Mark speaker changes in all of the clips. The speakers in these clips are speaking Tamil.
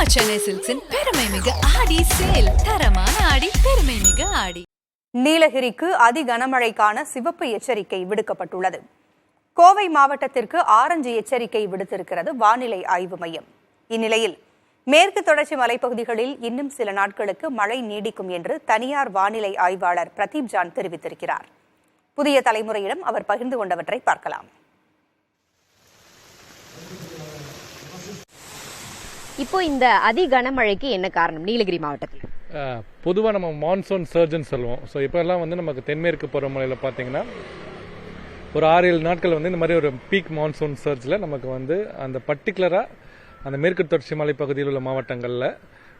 Speaker 1: நம்ம சென்னை சில்க்ஸின் பெருமை மிகு ஆடி சேல். தரமான ஆடி, பெருமை மிகு ஆடி.
Speaker 2: நீலகிரிக்கு அதி கனமழைக்கான சிவப்பு எச்சரிக்கை விடுக்கப்பட்டுள்ளது. கோவை மாவட்டத்திற்கு ஆரஞ்சு எச்சரிக்கை விடுத்திருக்கிறது வானிலை ஆய்வு மையம். இந்நிலையில் மேற்கு தொடர்ச்சி மலைப்பகுதிகளில் இன்னும் சில நாட்களுக்கு மழை நீடிக்கும் என்று தனியார் வானிலை ஆய்வாளர் பிரதீப் ஜான் தெரிவித்திருக்கிறார். புதிய தலைமுறையிடம் அவர் பகிர்ந்து கொண்டவற்றை பார்க்கலாம்.
Speaker 3: இப்போ இந்த அதி கனமழைக்கு என்ன காரணம் நீலகிரி மாவட்டத்தில்?
Speaker 4: பொதுவாக நம்ம மான்சூன் சர்ஜ்னு சொல்லுவோம். ஸோ இப்போல்லாம் நமக்கு தென்மேற்கு பருவமழையில் பார்த்தீங்கன்னா ஒரு 6-7 நாட்கள் இந்த மாதிரி ஒரு பீக் மான்சூன் சர்ஜில் நமக்கு அந்த பர்டிகுலராக அந்த மேற்கு தொடர்ச்சி மலை பகுதியில் உள்ள மாவட்டங்களில்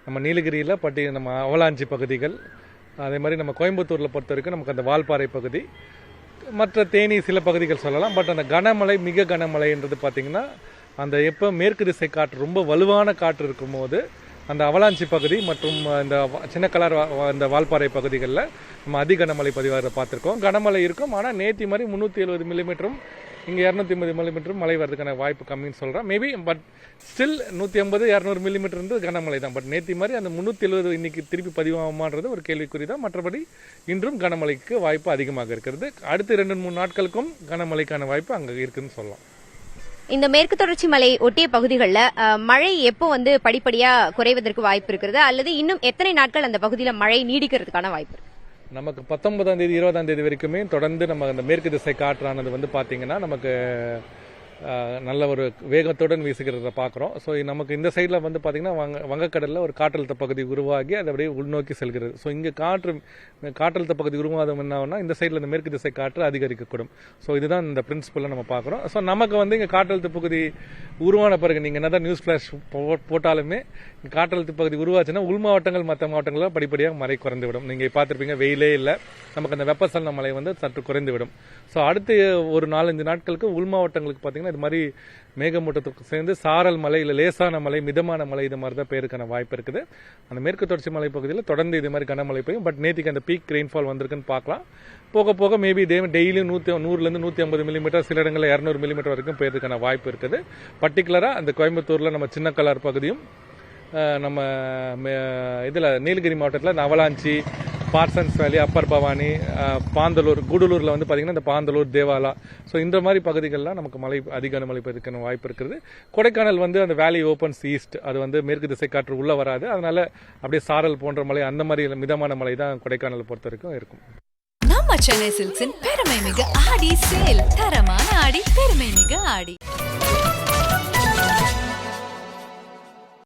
Speaker 4: நம்ம நீலகிரியில் நம்ம அவலாஞ்சி பகுதிகள், அதே மாதிரி நம்ம கோயம்புத்தூரில் பொறுத்த வரைக்கும் நமக்கு அந்த வால்பாறை பகுதி, மற்ற தேனி சில பகுதிகள் சொல்லலாம். பட் அந்த கனமழை, மிக கனமழைன்றது பார்த்தீங்கன்னா அந்த எப்போ மேற்கு திசை காற்று ரொம்ப வலுவான காற்று இருக்கும்போது அந்த அவலாஞ்சி பகுதி மற்றும் இந்த சின்ன கலர் இந்த வால்பாறை பகுதிகளில் நம்ம அதிக கனமழை பதிவாக பார்த்துருக்கோம். கனமழை இருக்கும், ஆனால் நேற்று மாதிரி 370 மில்லிமீட்டரும் இங்கே 250 மில்லிமீட்டரும் மழை வரதுக்கான வாய்ப்பு கம்மின்னு சொல்கிறேன். மேபி பட் ஸ்டில் 150-200 மில்லிமீட்டர் கனமழை தான். பட் நேற்று மாதிரி அந்த 370 இன்னைக்கு திருப்பி பதிவாகுமான்றது ஒரு கேள்விக்குறி தான். மற்றபடி இன்றும் கனமழைக்கு வாய்ப்பு அதிகமாக இருக்கிறது. அடுத்த 2-3 நாட்களுக்கும் கனமழைக்கான வாய்ப்பு அங்கே இருக்குன்னு சொல்லலாம்.
Speaker 3: இந்த மேற்கு தொடர்ச்சி மலை ஒட்டிய பகுதிகளில் மழை எப்போ படிப்படியா குறைவதற்கு வாய்ப்பு இருக்கிறது, அல்லது இன்னும் எத்தனை நாட்கள் அந்த பகுதியில் மழை நீடிக்கிறதுக்கான வாய்ப்பு?
Speaker 4: நமக்கு 19ஆம் தேதி 20ஆம் தேதி வரைக்குமே தொடர்ந்து நம்ம அந்த மேற்கு திசை காற்றானது பார்த்தீங்கன்னா நமக்கு நல்ல ஒரு வேகத்துடன் வீசுகிறத பார்க்குறோம். ஸோ நமக்கு இந்த சைடில் பார்த்தீங்கன்னா வங்கக்கடலில் ஒரு காற்றழுத்த பகுதி உருவாகி அதை அப்படியே உள்நோக்கி செல்கிறது. ஸோ இங்கே காற்றழுத்த பகுதி உருவாதம் என்ன இந்த சைடில் இந்த மேற்கு திசை காற்று அதிகரிக்கக்கூடும். ஸோ இதுதான் இந்த பிரின்சிபலை நம்ம பார்க்குறோம். ஸோ நமக்கு இங்கே காற்றழுத்த பகுதி உருவான பிறகு நீங்கள் என்னதான் நியூஸ் ஃபிளாஷ் போட்டாலுமே காற்றழுத்த பகுதி உருவாச்சுன்னா உள் மாவட்டங்கள் மற்ற மாவட்டங்களில் படிப்படியாக மழை குறைந்துவிடும். நீங்கள் பார்த்துருப்பீங்க, வெயிலே இல்லை, நமக்கு அந்த வெப்பசலன மழை சற்று குறைந்துவிடும். ஸோ அடுத்த ஒரு 4-5 நாட்களுக்கு உள் மாவட்டங்களுக்கு பார்த்தீங்கன்னா இது மாதிரி மேகமூட்டத்துக்கு சேர்ந்து சாரல் மழை, இல்லை லேசான மழை, மிதமான மழை, இது மாதிரி தான் பெய்யறதுக்கான வாய்ப்பு இருக்குது. அந்த மேற்கு தொடர்ச்சி மலை பகுதியில் தொடர்ந்து இது மாதிரி கனமழை பெய்யும். பட் நேற்றுக்கு அந்த பீக் ரெயின்ஃபால் வந்திருக்குன்னு பார்க்கலாம். போக போக மேபி டெய்லியும் 100-150 மில்லிமீட்டர், சில இடங்களில் 200 மில்லிமீட்டர் வரைக்கும் பெய்யறதுக்கான வாய்ப்பு இருக்குது. பர்டிகுலராக அந்த கோயம்புத்தூரில் நம்ம சின்ன கலர் பகுதியும், நம்ம இதில் நீலகிரி மாவட்டத்தில் அவலாஞ்சி, பார்சன்ஸ் வேலி, அப்பர் பவானி, பாந்தலூர், கூடலூரில் பார்த்தீங்கன்னா இந்த பாந்தலூர், தேவாலா, ஸோ இந்த மாதிரி பகுதிகளெலாம் நமக்கு மழை அதிக மழை பெய்யறதுக்கான வாய்ப்பு இருக்கிறது. கொடைக்கானல் அந்த வேலி ஓப்பன்ஸ் ஈஸ்ட், அது மேற்கு திசை காற்று உள்ளே வராது, அதனால அப்படியே சாரல் போன்ற மழை, அந்த மாதிரி மிதமான மழை தான் கொடைக்கானல் பொறுத்த வரைக்கும் இருக்கும்.
Speaker 1: நம்ம சென்னை சில்க்ஸின் பெருமை மிகு ஆடி சேல். தரமான ஆடி, பெருமை மிகு ஆடி.